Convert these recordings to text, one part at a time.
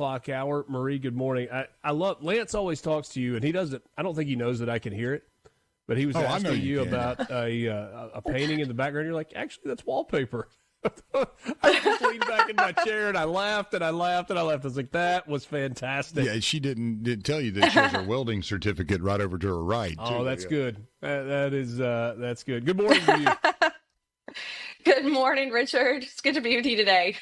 Clock hour. Marie, good morning. I love Lance always talks to you, and he doesn't. I don't think he knows that I can hear it, but he was I know asking you can. about a painting in the background. You're like, actually, that's wallpaper. I just leaned back in my chair and I laughed and I laughed and I laughed. I was like, that was fantastic. Yeah, she didn't tell you that she has her welding certificate right over to her right. Oh, that's good. That's good. Good morning to you. Good morning, Richard. It's good to be with you today.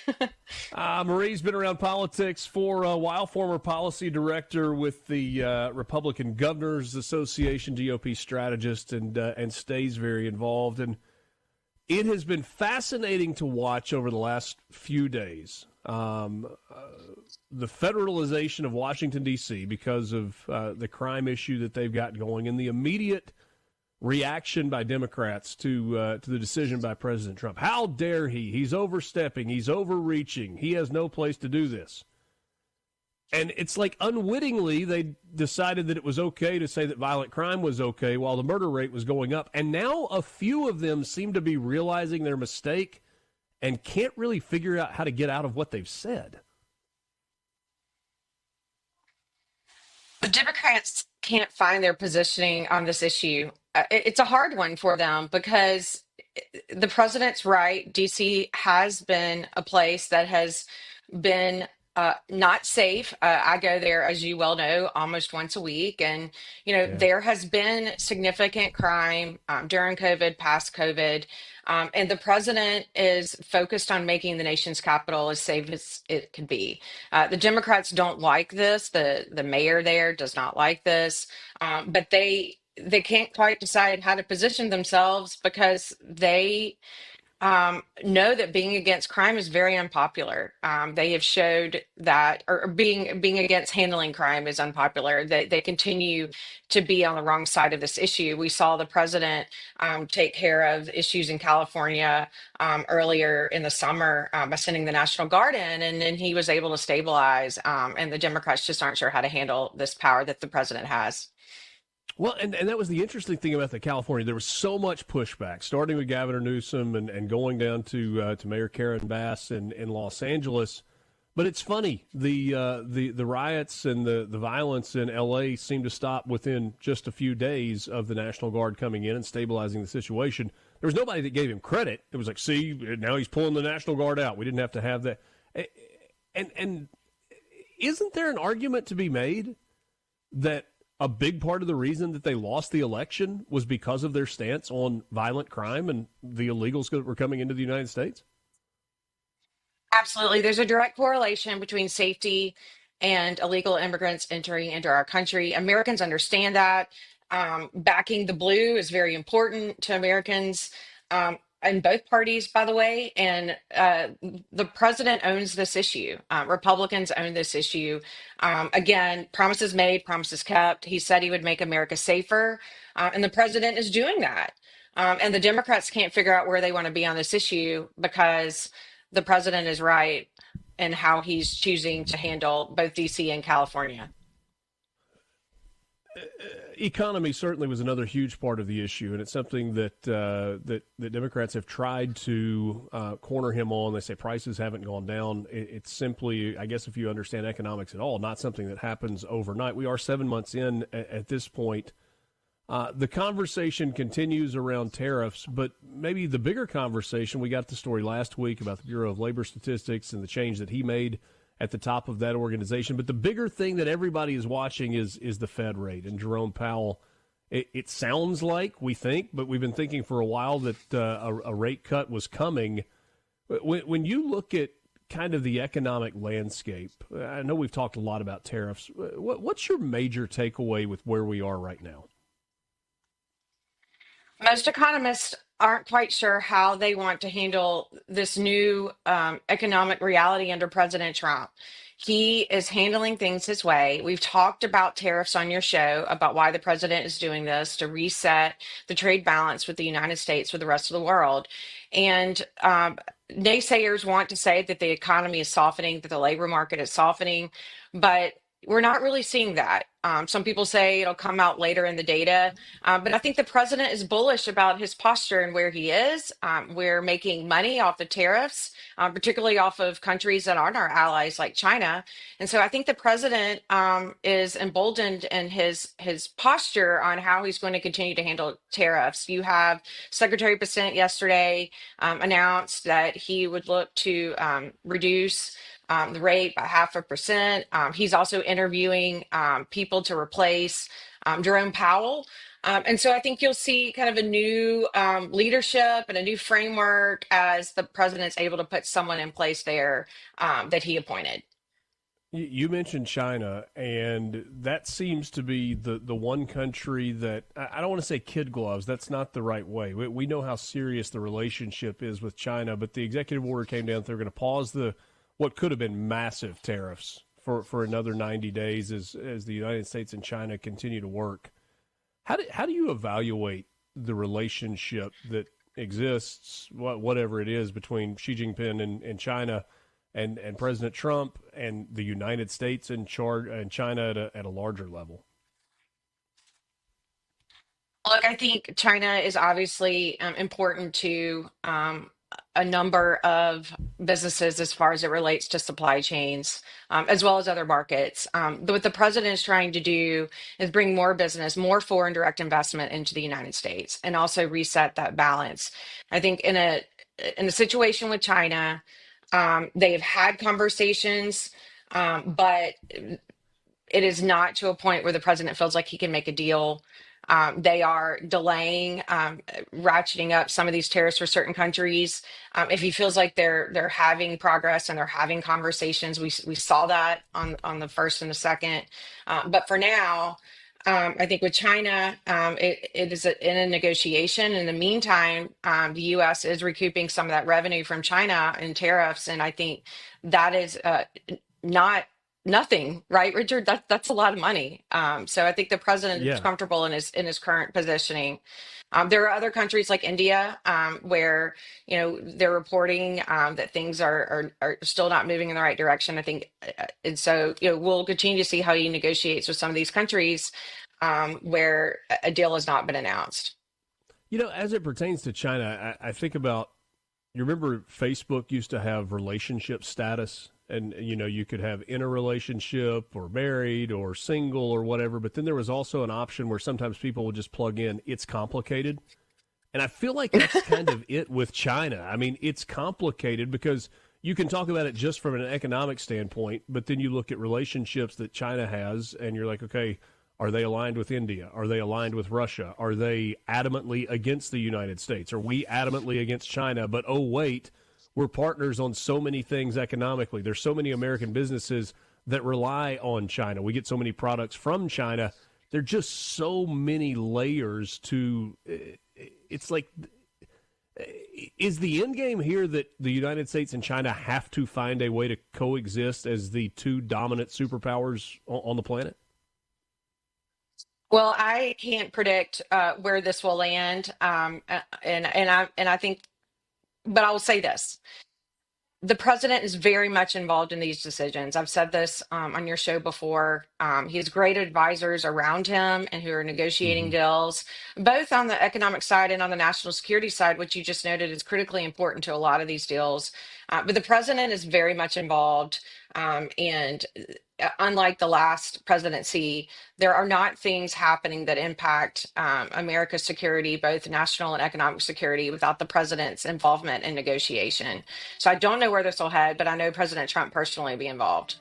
Marie's been around politics for a while, former policy director with the Republican Governors Association, GOP strategist, and stays very involved. And it has been fascinating to watch over the last few days. The federalization of Washington, D.C. because of the crime issue that they've got going and the immediate reaction by Democrats to the decision by President Trump. How dare he? He's overstepping. He's overreaching. He has no place to do this. And it's like unwittingly they decided that it was okay to say that violent crime was okay while the murder rate was going up. And now a few of them seem to be realizing their mistake and can't really figure out how to get out of what they've said. The Democrats can't find their positioning on this issue. It's a hard one for them because the president's right. DC has been a place that has been not safe. I go there, as you well know, almost once a week. And, there has been significant crime during COVID, past COVID. And the president is focused on making the nation's capital as safe as it could be. The Democrats don't like this. The mayor there does not like this. But they can't quite decide how to position themselves because they know that being against crime is very unpopular. They have showed that, or being against handling crime is unpopular. They continue to be on the wrong side of this issue. We saw the president take care of issues in California earlier in the summer by sending the National Guard in, and then he was able to stabilize. And the Democrats just aren't sure how to handle this power that the president has. Well, and that was the interesting thing about the California. There was so much pushback, starting with Governor Newsom and going down to Mayor Karen Bass in Los Angeles. But it's funny, the riots and the violence in L.A. seemed to stop within just a few days of the National Guard coming in and stabilizing the situation. There was nobody that gave him credit. It was like, see, now he's pulling the National Guard out. We didn't have to have that. And isn't there an argument to be made that a big part of the reason that they lost the election was because of their stance on violent crime and the illegals that were coming into the United States? Absolutely. There's a direct correlation between safety and illegal immigrants entering into our country. Americans understand that. Backing the blue is very important to Americans. In both parties, by the way, and the president owns this issue. Republicans own this issue. Again, promises made, promises kept. He said he would make America safer, and the president is doing that. And the Democrats can't figure out where they want to be on this issue because the president is right in how he's choosing to handle both DC and California. Economy certainly was another huge part of the issue, and it's something that that Democrats have tried to corner him on. They say prices haven't gone down. It's simply, I guess, if you understand economics at all, not something that happens overnight. We are 7 months in at this point. The conversation continues around tariffs, but maybe the bigger conversation, we got the story last week about the Bureau of Labor Statistics and the change that he made at the top of that organization. But the bigger thing that everybody is watching is the Fed rate. And Jerome Powell, it sounds like, we think, but we've been thinking for a while that a rate cut was coming. When you look at kind of the economic landscape, I know we've talked a lot about tariffs. What's your major takeaway with where we are right now? Most economists aren't quite sure how they want to handle this new economic reality under President Trump. He is handling things his way. We've talked about tariffs on your show, about why the president is doing this to reset the trade balance with the United States with the rest of the world. And naysayers want to say that the economy is softening, that the labor market is softening, but we're not really seeing that. Some people say it'll come out later in the data, but I think the president is bullish about his posture and where he is. We're making money off the tariffs, particularly off of countries that aren't our allies like China. And so I think the president is emboldened in his posture on how he's going to continue to handle tariffs. You have Secretary Bessent yesterday announced that he would look to reduce the rate by 0.5%. He's also interviewing people to replace Jerome Powell. And so I think you'll see kind of a new leadership and a new framework as the president's able to put someone in place there that he appointed. You mentioned China, and that seems to be the one country that I don't want to say kid gloves. That's not the right way. We know how serious the relationship is with China, but the executive order came down. They're going to pause what could have been massive tariffs for another 90 days as the United States and China continue to work. How do you evaluate the relationship that exists, whatever it is, between Xi Jinping and China and President Trump and the United States and China at a larger level? Look, I think China is obviously important to a number of businesses as far as it relates to supply chains, as well as other markets. What the president is trying to do is bring more business, more foreign direct investment into the United States, and also reset that balance. I think in a situation with China, they have had conversations, but it is not to a point where the president feels like he can make a deal. They are delaying, ratcheting up some of these tariffs for certain countries. If he feels like they're having progress and they're having conversations, we saw that on the first and the second. But for now, I think with China, it is in a negotiation. In the meantime, the U.S. is recouping some of that revenue from China in tariffs, and I think that is not nothing, right, Richard? That's a lot of money. So I think the president is Yeah. comfortable in his current positioning. There are other countries like India where they're reporting that things are still not moving in the right direction. I think, and so we'll continue to see how he negotiates with some of these countries where a deal has not been announced. As it pertains to China, I think about, you remember Facebook used to have relationship status, and you could have in a relationship or married or single or whatever, but then there was also an option where sometimes people would just plug in it's complicated. And I feel like that's kind of it with China. I mean, it's complicated because you can talk about it just from an economic standpoint, but then you look at relationships that China has and you're like, okay, are they aligned with India? Are they aligned with Russia? Are they adamantly against the United States? Are we adamantly against China? But oh, wait, we're partners on so many things economically. There's so many American businesses that rely on China. We get so many products from China. There are just so many layers to it's like, is the end game here that the United States and China have to find a way to coexist as the two dominant superpowers on the planet? Well, I can't predict where this will land, and I think, but I will say this: the president is very much involved in these decisions. I've said this on your show before. He has great advisors around him and who are negotiating deals, both on the economic side and on the national security side, which you just noted is critically important to a lot of these deals. But the president is very much involved. And unlike the last presidency, there are not things happening that impact America's security, both national and economic security, without the president's involvement in negotiation. So I don't know where this will head, but I know President Trump personally will be involved.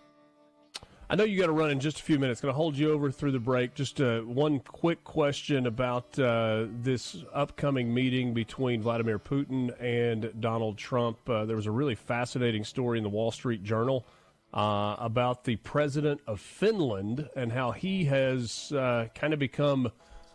I know you got to run in just a few minutes. Going to hold you over through the break. Just one quick question about this upcoming meeting between Vladimir Putin and Donald Trump. There was a really fascinating story in the Wall Street Journal about the president of Finland and how he has kind of become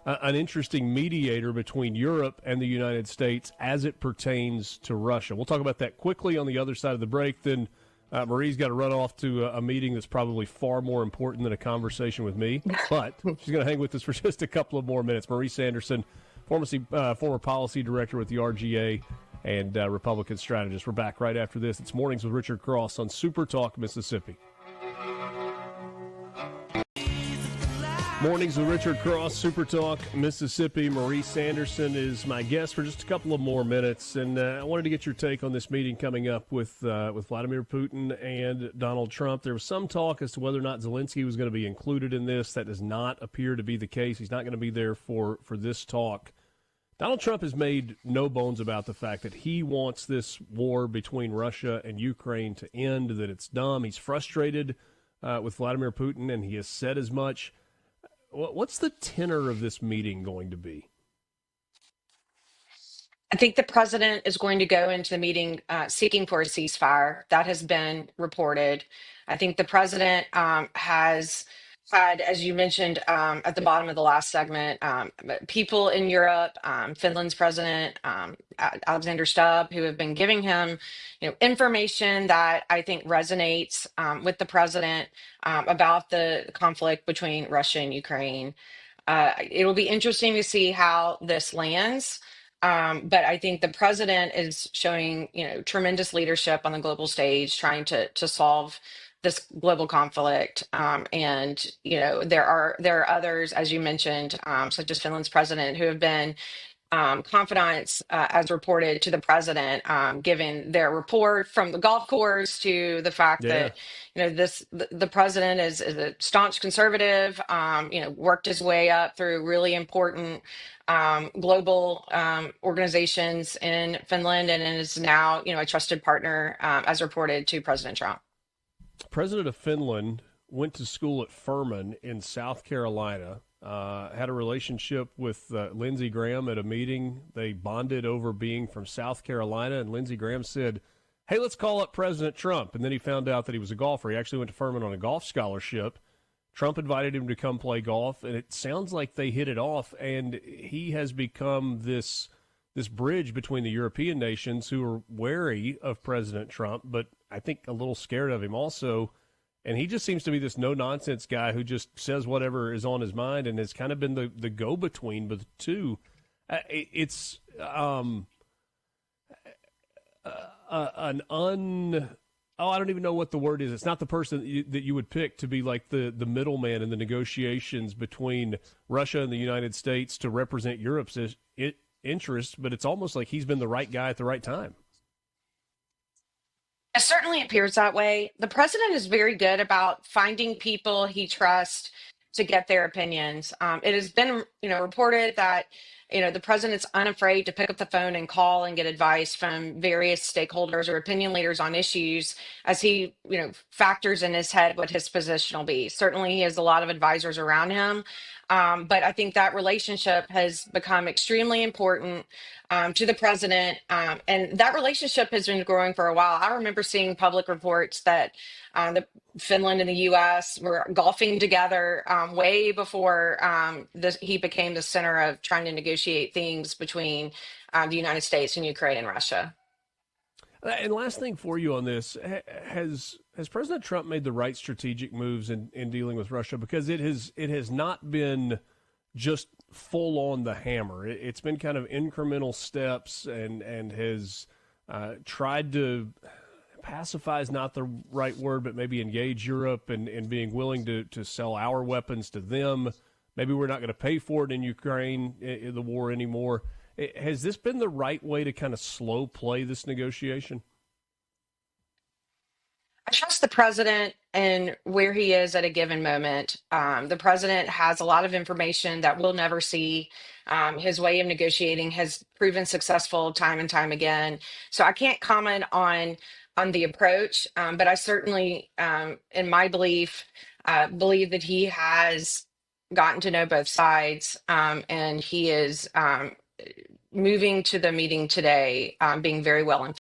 an interesting mediator between Europe and the United States as it pertains to Russia. We'll talk about that quickly on the other side of the break. Then Marie's got to run off to a meeting that's probably far more important than a conversation with me, but she's going to hang with us for just a couple of more minutes. Marie Sanderson, former policy director with the RGA and Republican strategist. We're back right after this. It's Mornings with Richard Cross on SuperTalk Mississippi. Mornings with Richard Cross, SuperTalk, Mississippi. Marie Sanderson is my guest for just a couple of more minutes, and I wanted to get your take on this meeting coming up with Vladimir Putin and Donald Trump. There was some talk as to whether or not Zelensky was going to be included in this. That does not appear to be the case. He's not going to be there for this talk. Donald Trump has made no bones about the fact that he wants this war between Russia and Ukraine to end, that it's dumb. He's frustrated with Vladimir Putin, and he has said as much. What's the tenor of this meeting going to be? I think the president is going to go into the meeting seeking for a ceasefire. That has been reported. I think the president has had, as you mentioned at the bottom of the last segment, people in Europe, Finland's president, Alexander Stubb, who have been giving him, information that I think resonates with the president about the conflict between Russia and Ukraine. It'll be interesting to see how this lands. But I think the president is showing, tremendous leadership on the global stage, trying to solve this global conflict. And there are others, as you mentioned, such as Finland's president, who have been confidants, as reported to the president, given their report from the golf course to the fact that the president is a staunch conservative, worked his way up through really important global organizations in Finland, and is now a trusted partner, as reported to President Trump. President of Finland went to school at Furman in South Carolina. Had a relationship with Lindsey Graham at a meeting. They bonded over being from South Carolina, and Lindsey Graham said, hey, let's call up President Trump. And then he found out that he was a golfer. He actually went to Furman on a golf scholarship. Trump invited him to come play golf, and it sounds like they hit it off, and he has become this bridge between the European nations who are wary of President Trump, but I think a little scared of him also. And he just seems to be this no-nonsense guy who just says whatever is on his mind, and has kind of been the go-between with the two. It's I don't even know what the word is. It's not the person that you would pick to be like the middleman in the negotiations between Russia and the United States to represent Europe's interests, but it's almost like he's been the right guy at the right time. It certainly appears that way. The president is very good about finding people he trusts to get their opinions. It has been, reported that, the president's unafraid to pick up the phone and call and get advice from various stakeholders or opinion leaders on issues as he, factors in his head what his position will be. Certainly, he has a lot of advisors around him. But I think that relationship has become extremely important to the president. And that relationship has been growing for a while. I remember seeing public reports that Finland and the U.S. were golfing together way before he became the center of trying to negotiate things between the United States and Ukraine and Russia. And last thing for you on this, has President Trump made the right strategic moves in dealing with Russia? Because it has not been just full on the hammer. It's been kind of incremental steps, and has tried to pacify is not the right word, but maybe engage Europe and being willing to sell our weapons to them. Maybe we're not going to pay for it in Ukraine, in the war anymore. Has this been the right way to kind of slow play this negotiation? I trust the president and where he is at a given moment. The president has a lot of information that we'll never see. His way of negotiating has proven successful time and time again. So I can't comment on the approach, but I certainly, in my belief, believe that he has gotten to know both sides, and he is moving to the meeting today, being very well informed.